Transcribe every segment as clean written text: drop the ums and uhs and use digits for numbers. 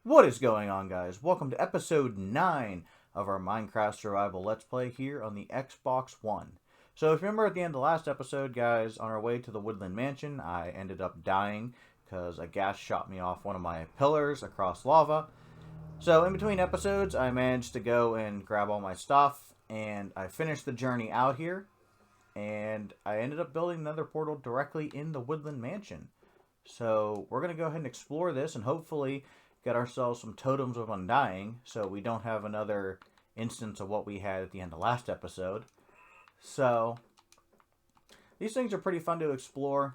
What is going on, guys? Welcome to episode 9 of our Minecraft Survival Let's Play here on the Xbox One. So, if you remember at the end of the last episode, guys, on our way to the Woodland Mansion, I ended up dying because a gas shot me off one of my pillars across lava. So, in between episodes, I managed to go and grab all my stuff, and I finished the journey out here, and I ended up building another portal directly in the Woodland Mansion. So, we're going to go ahead and explore this, and hopefully get ourselves some totems of undying so we don't have another instance of what we had at the end of last episode. So, these things are pretty fun to explore.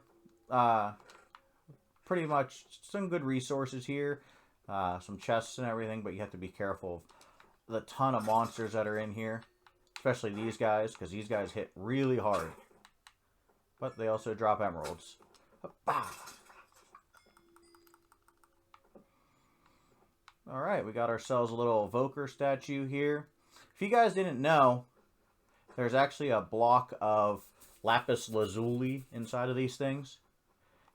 Pretty much some good resources here. Some chests and everything, but you have to be careful of the ton of monsters that are in here. Especially these guys, because these guys hit really hard. But they also drop emeralds. Alright, we got ourselves a little evoker statue here. If you guys didn't know, there's actually a block of lapis lazuli inside of these things.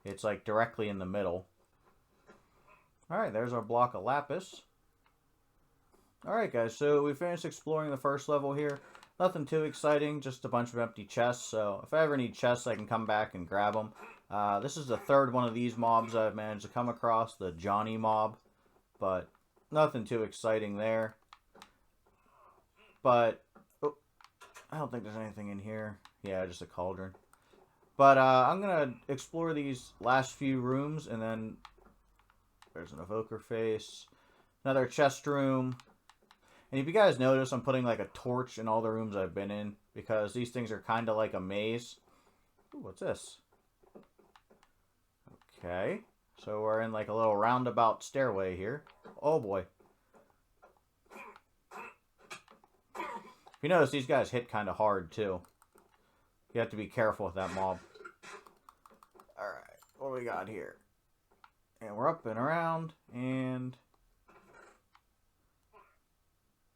It's like directly in the middle. Alright, there's our block of lapis. Alright guys, so we finished exploring the first level here. Nothing too exciting, just a bunch of empty chests. So if I ever need chests, I can come back and grab them. This is the third one of these mobs I've managed to come across, the Johnny mob. But nothing too exciting there. But oh, I don't think there's anything in here. Yeah, just a cauldron. But I'm going to explore these last few rooms, and then there's an evoker face. Another chest room. And if you guys notice, I'm putting like a torch in all the rooms I've been in, because these things are kind of like a maze. Ooh, what's this? Okay. So we're in like a little roundabout stairway here. Oh boy. If you notice, these guys hit kind of hard too. You have to be careful with that mob. Alright, what do we got here? And we're up and around, and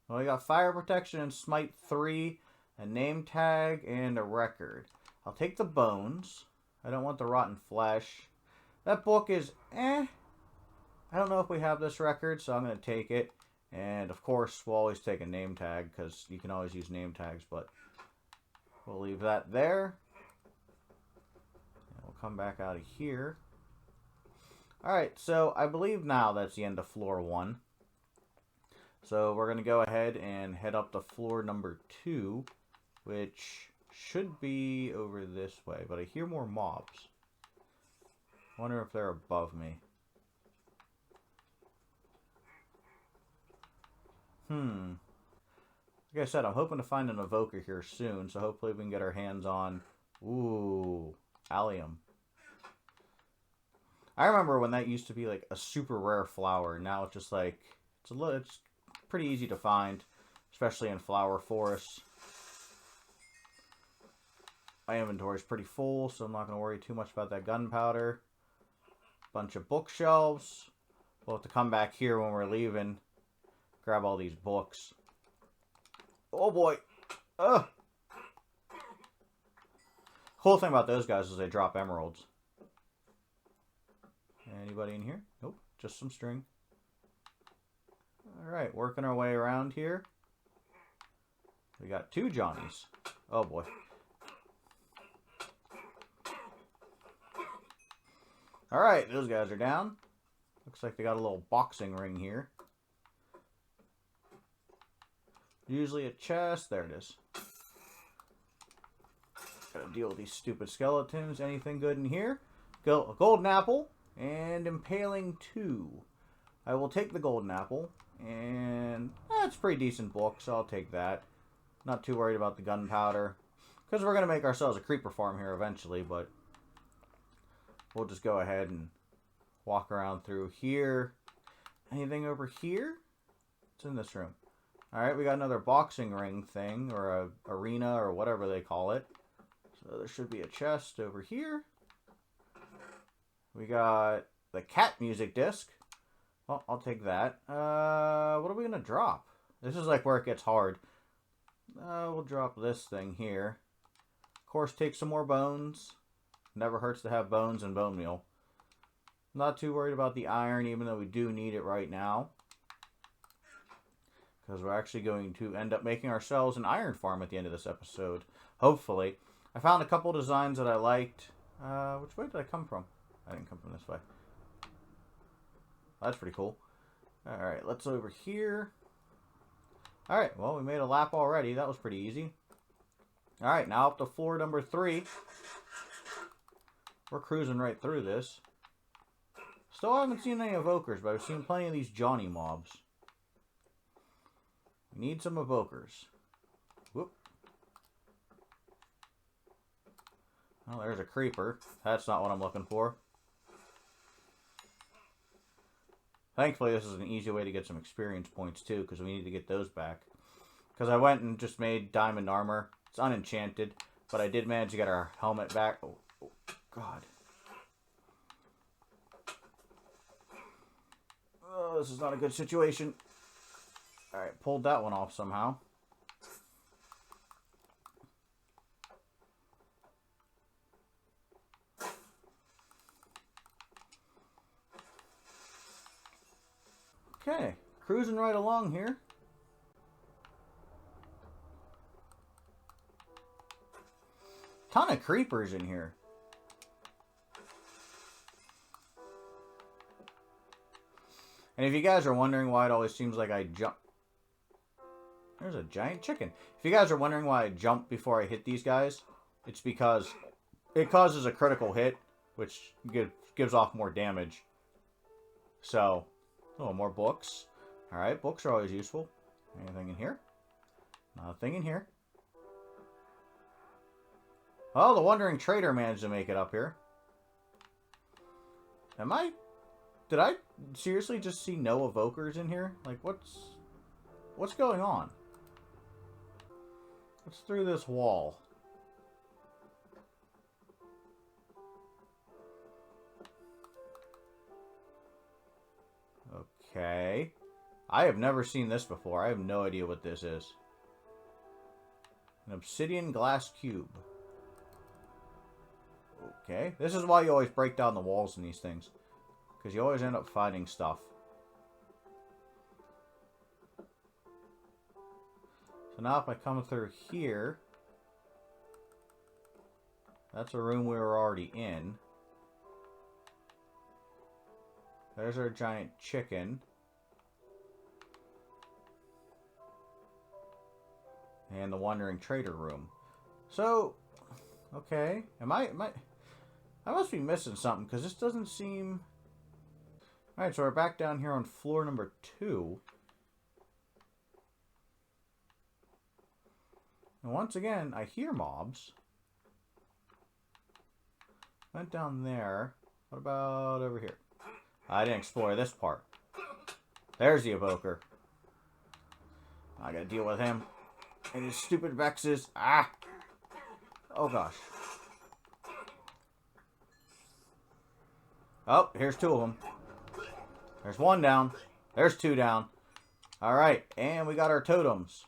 well, we got fire protection and smite 3, a name tag, and a record. I'll take the bones. I don't want the rotten flesh. That book is I don't know if we have this record, so I'm going to take it. And, of course, we'll always take a name tag, because you can always use name tags, but we'll leave that there. And we'll come back out of here. Alright, so I believe now that's the end of floor 1. So we're going to go ahead and head up to floor number 2, which should be over this way, but I hear more mobs. I wonder if they're above me. Like I said, I'm hoping to find an evoker here soon, so hopefully we can get our hands on, ooh, allium. I remember when that used to be like a super rare flower. Now it's just like, it's pretty easy to find, especially in flower forests. My inventory is pretty full, so I'm not going to worry too much about that gunpowder. Bunch of bookshelves. We'll have to come back here when we're leaving. Grab all these books. Oh boy. Ugh. Cool thing about those guys is they drop emeralds. Anybody in here? Nope. Just some string. Alright, working our way around here. We got 2 Johnnies. Oh boy. Alright, those guys are down. Looks like they got a little boxing ring here. Usually a chest. There it is. Gotta deal with these stupid skeletons. Anything good in here? A golden apple and impaling 2. I will take the golden apple. And that's a pretty decent book, so I'll take that. Not too worried about the gunpowder, because we're going to make ourselves a creeper farm here eventually, but we'll just go ahead and walk around through here. Anything over here? It's in this room. Alright, we got another boxing ring thing, or a arena, or whatever they call it. So there should be a chest over here. We got the cat music disc. Well, I'll take that. What are we going to drop? This is like where it gets hard. We'll drop this thing here. Of course, take some more bones. Never hurts to have bones and bone meal. Not too worried about the iron, even though we do need it right now. Because we're actually going to end up making ourselves an iron farm at the end of this episode. Hopefully. I found a couple designs that I liked. Which way did I come from? I didn't come from this way. That's pretty cool. Alright, let's over here. Alright, well, we made a lap already. That was pretty easy. Alright, now up to floor number 3. We're cruising right through this. Still haven't seen any evokers, but I've seen plenty of these Johnny mobs. We need some evokers. Whoop. Oh, there's a creeper. That's not what I'm looking for. Thankfully, this is an easy way to get some experience points, too, because we need to get those back. Because I went and just made diamond armor. It's unenchanted, but I did manage to get our helmet back. Oh, God. Oh, this is not a good situation. Alright, pulled that one off somehow. Okay, cruising right along here. Ton of creepers in here. And if you guys are wondering why it always seems like I jump... There's a giant chicken. If you guys are wondering why I jump before I hit these guys, it's because it causes a critical hit, which gives off more damage. So, oh, more books. Alright, books are always useful. Anything in here? Nothing in here. Oh, the Wandering Trader managed to make it up here. Did I seriously just see no evokers in here? Like, what's going on? What's through this wall? Okay. I have never seen this before. I have no idea what this is. An obsidian glass cube. Okay. This is why you always break down the walls in these things. Because you always end up finding stuff. So now if I come through here... That's a room we were already in. There's our giant chicken. And the Wandering Trader room. So, okay. I must be missing something, because this doesn't seem... Alright, so we're back down here on floor number 2. And once again, I hear mobs. Went down there. What about over here? I didn't explore this part. There's the evoker. I gotta deal with him. And his stupid vexes. Ah! Oh gosh. Oh, here's 2 of them. There's 1 down. There's 2 down. Alright, and we got our totems.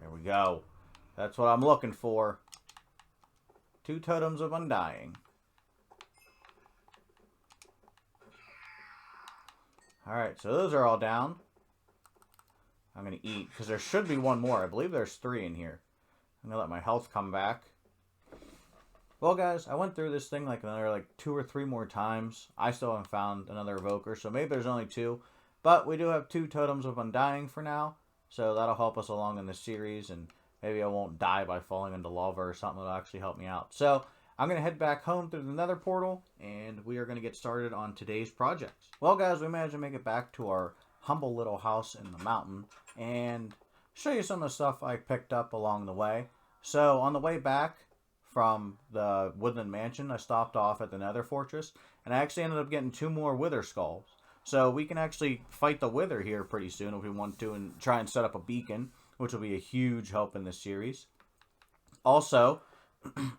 There we go. That's what I'm looking for. 2 totems of undying. Alright, so those are all down. I'm going to eat, because there should be 1 more. I believe there's 3 in here. I'm going to let my health come back. Well, guys, I went through this thing like another 2 or 3 more times. I still haven't found another evoker, so maybe there's only 2. But we do have 2 totems of undying for now. So that'll help us along in this series, and maybe I won't die by falling into lava or something that'll actually help me out. So I'm going to head back home through the nether portal, and we are going to get started on today's projects. Well, guys, we managed to make it back to our humble little house in the mountain, and show you some of the stuff I picked up along the way. So on the way back from the Woodland Mansion, I stopped off at the nether fortress, and I actually ended up getting 2 more wither skulls. So we can actually fight the wither here pretty soon if we want to, and try and set up a beacon, which will be a huge help in this series. Also,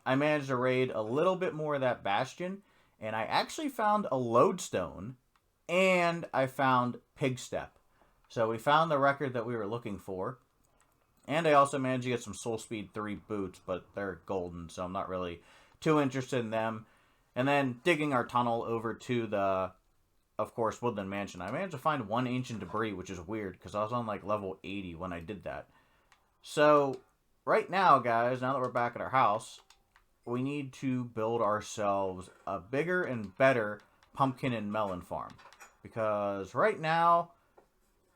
I managed to raid a little bit more of that bastion, and I actually found a lodestone, and I found pig step. So we found the record that we were looking for. And I also managed to get some Soul Speed 3 boots, but they're golden, so I'm not really too interested in them. And then digging our tunnel over to the, of course, Woodland Mansion. I managed to find one ancient debris, which is weird because I was on like level 80 when I did that. So right now, guys, now that we're back at our house, we need to build ourselves a bigger and better pumpkin and melon farm. Because right now,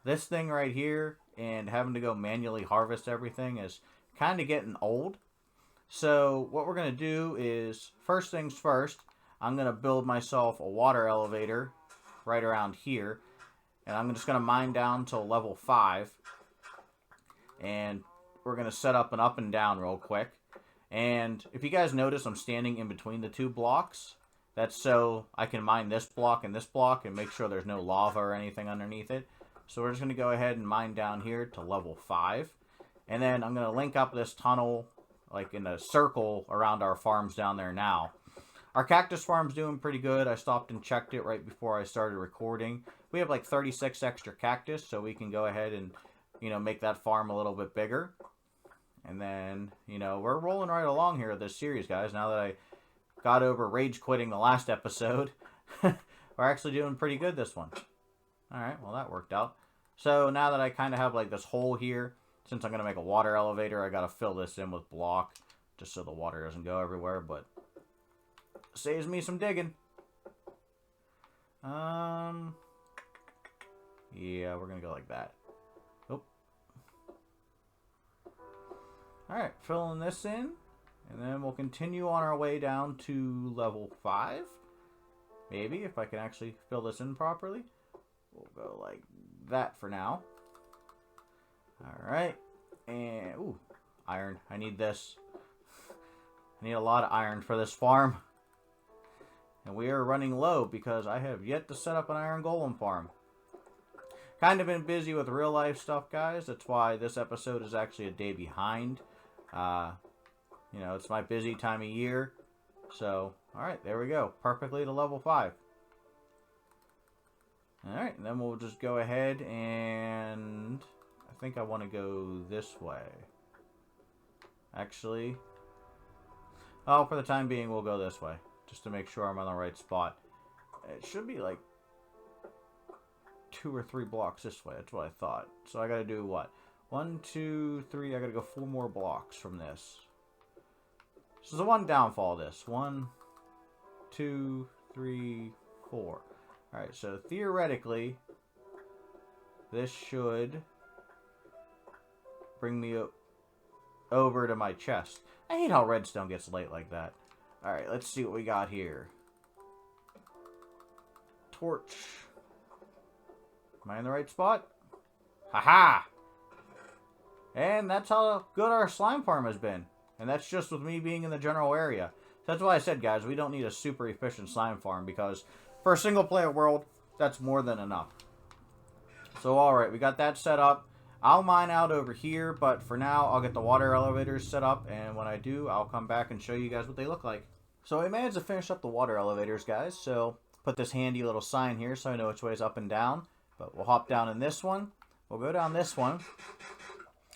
this thing right here and having to go manually harvest everything is kind of getting old. So what we're going to do is, first things first, I'm going to build myself a water elevator right around here. And I'm just going to mine down to level 5. And we're going to set up an up and down real quick. And if you guys notice, I'm standing in between the two blocks. That's so I can mine this block and make sure there's no lava or anything underneath it. So we're just going to go ahead and mine down here to level 5. And then I'm going to link up this tunnel like in a circle around our farms down there now. Our cactus farm's doing pretty good. I stopped and checked it right before I started recording. We have like 36 extra cactus, so we can go ahead and, make that farm a little bit bigger. And then, we're rolling right along here with this series, guys. Now that I got over rage quitting the last episode, we're actually doing pretty good this one. Alright, well that worked out. So now that I kind of have like this hole here, since I'm going to make a water elevator, I got to fill this in with block, just so the water doesn't go everywhere, but saves me some digging. Yeah, we're going to go like that. Oop. Alright, filling this in, and then we'll continue on our way down to level 5. Maybe, if I can actually fill this in properly. We'll go like that for now. Alright. And, ooh, iron. I need this. I need a lot of iron for this farm. And we are running low because I have yet to set up an iron golem farm. Kind of been busy with real life stuff, guys. That's why this episode is actually a day behind. It's my busy time of year. So, alright, there we go. Perfectly to level 5. Alright, and then we'll just go ahead and I think I want to go this way. Actually, for the time being, we'll go this way. Just to make sure I'm on the right spot. It should be like 2 or 3 blocks this way. That's what I thought. So I got to do what? 1, 2, 3. I got to go 4 more blocks from this. So the one downfall of this. 1, 2, 3, 4. Alright, so theoretically, this should bring me over to my chest. I hate how redstone gets late like that. Alright, let's see what we got here. Torch. Am I in the right spot? Haha! And that's how good our slime farm has been. And that's just with me being in the general area. So that's why I said, guys, we don't need a super efficient slime farm because for a single player world, that's more than enough. So alright, we got that set up. I'll mine out over here, but for now, I'll get the water elevators set up, and when I do, I'll come back and show you guys what they look like. So I managed to finish up the water elevators, guys, so put this handy little sign here so I know which way is up and down. But we'll hop down in this one. We'll go down this one.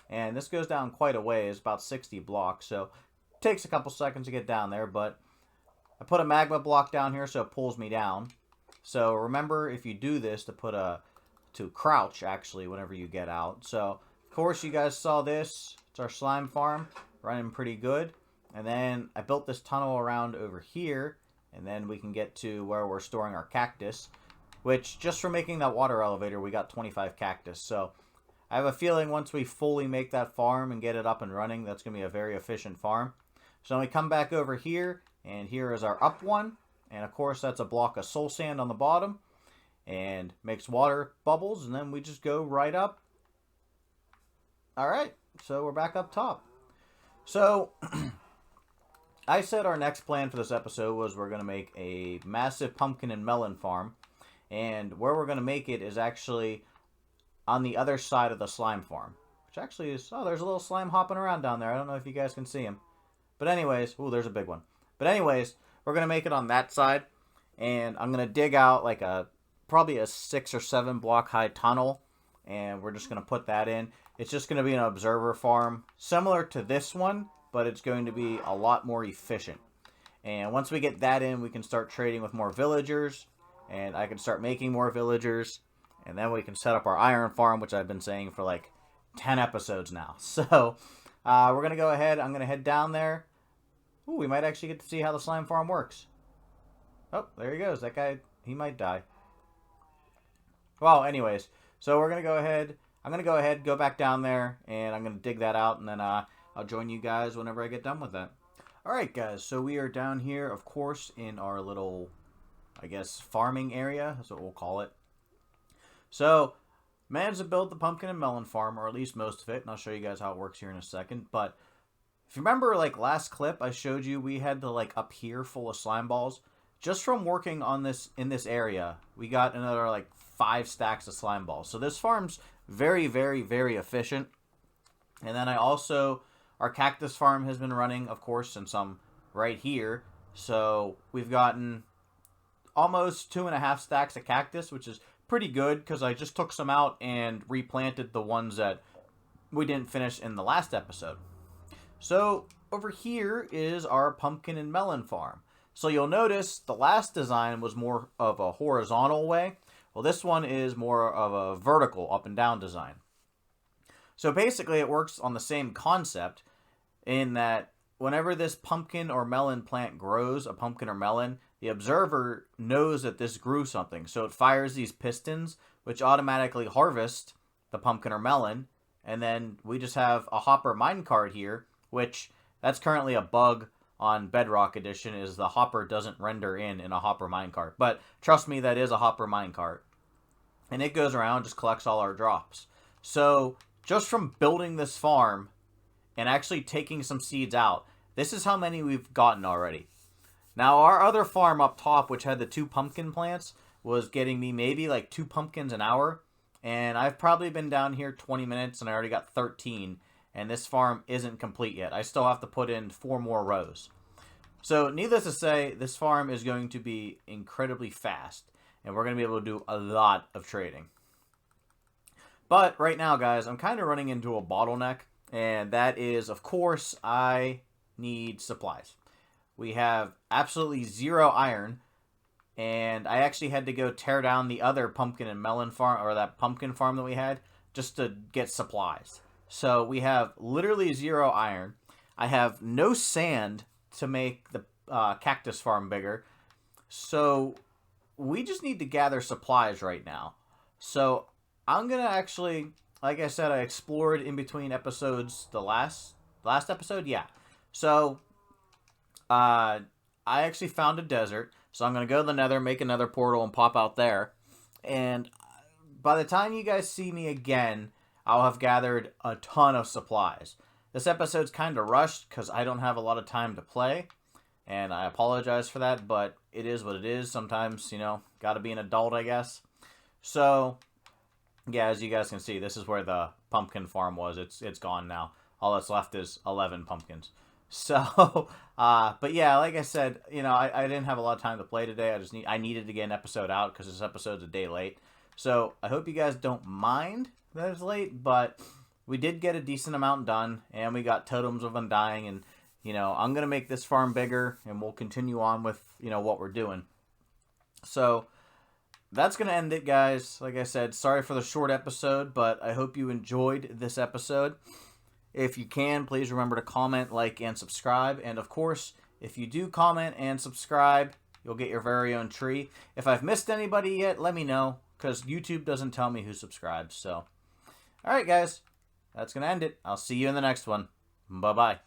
And this goes down quite a ways, about 60 blocks, so it takes a couple seconds to get down there, but I put a magma block down here so it pulls me down. So remember, if you do this, to crouch, actually, whenever you get out. So, of course, you guys saw this. It's our slime farm, running pretty good. And then I built this tunnel around over here, and then we can get to where we're storing our cactus, which, just for making that water elevator, we got 25 cactus. So, I have a feeling once we fully make that farm and get it up and running, that's going to be a very efficient farm. So, then we come back over here, and here is our up one. And, of course, that's a block of soul sand on the bottom. And makes water bubbles, and then we just go right up. Alright, so we're back up top. So, I said our next plan for this episode was we're going to make a massive pumpkin and melon farm. And where we're going to make it is actually on the other side of the slime farm. Which actually is, oh, there's a little slime hopping around down there. I don't know if you guys can see him. But anyways, ooh, there's a big one. But anyways, we're going to make it on that side. And I'm going to dig out like probably a 6 or 7 block high tunnel, and we're just going to put that in. It's just going to be an observer farm, similar to this one, but it's going to be a lot more efficient. And once we get that in, we can start trading with more villagers. And I can start making more villagers. And then we can set up our iron farm, which I've been saying for like 10 episodes now. So we're going to go ahead. I'm going to head down there. Ooh, we might actually get to see how the slime farm works. Oh, there he goes. That guy, he might die. Well, anyways, so we're going to go ahead. I'm going to go ahead, go back down there, and I'm going to dig that out, and then I'll join you guys whenever I get done with that. Alright, guys, so we are down here, of course, in our little, I guess, farming area. That's what we'll call it. So, managed to build the pumpkin and melon farm, or at least most of it, and I'll show you guys how it works here in a second. But if you remember, like, last clip I showed you, we had the, like, up here full of slime balls. Just from working on this, in this area, we got another, like, 5 stacks of slime balls. So this farm's very, very, very efficient. And then I also... Our cactus farm has been running, of course, since I'm right here. So we've gotten almost 2.5 stacks of cactus, which is pretty good because I just took some out and replanted the ones that we didn't finish in the last episode. So over here is our pumpkin and melon farm. So you'll notice the last design was more of a horizontal way. Well, this one is more of a vertical up and down design. So basically it works on the same concept in that whenever this pumpkin or melon plant grows, a pumpkin or melon, the observer knows that this grew something. So it fires these pistons, which automatically harvest the pumpkin or melon. And then we just have a hopper minecart here, which that's currently a bug on Bedrock Edition, is the hopper doesn't render in a hopper minecart. But trust me, that is a hopper minecart. And it goes around, just collects all our drops. So just from building this farm and actually taking some seeds out, this is how many we've gotten already. Now, our other farm up top, which had the 2 pumpkin plants, was getting me maybe like 2 pumpkins an hour. And I've probably been down here 20 minutes and I already got 13. And this farm isn't complete yet. I still have to put in 4 more rows. So, needless to say, this farm is going to be incredibly fast. And we're going to be able to do a lot of trading. But right now, guys, I'm kind of running into a bottleneck. And that is, of course, I need supplies. We have absolutely 0 iron. And I actually had to go tear down the other pumpkin and melon farm, or that pumpkin farm that we had, just to get supplies. So we have literally 0 iron. I have no sand to make the cactus farm bigger. So we just need to gather supplies right now. So I'm going to actually, like I said, I explored in between episodes, the last episode, yeah. So I actually found a desert. So I'm going to go to the nether, make another portal, and pop out there. And by the time you guys see me again, I'll have gathered a ton of supplies. This episode's kind of rushed because I don't have a lot of time to play. And I apologize for that, but it is what it is. Sometimes, you know, gotta be an adult, I guess. So, yeah, as you guys can see, this is where the pumpkin farm was. It's gone now. All that's left is 11 pumpkins. So, but yeah, like I said, you know, I didn't have a lot of time to play today. I needed to get an episode out because this episode's a day late. So, I hope you guys don't mind that it's late, but we did get a decent amount done, and we got totems of undying, and, you know, I'm going to make this farm bigger, and we'll continue on with, you know, what we're doing. So, that's going to end it, guys. Like I said, sorry for the short episode, but I hope you enjoyed this episode. If you can, please remember to comment, like, and subscribe. And, of course, if you do comment and subscribe, you'll get your very own tree. If I've missed anybody yet, let me know, because YouTube doesn't tell me who subscribes. So, alright, guys. That's going to end it. I'll see you in the next one. Bye-bye.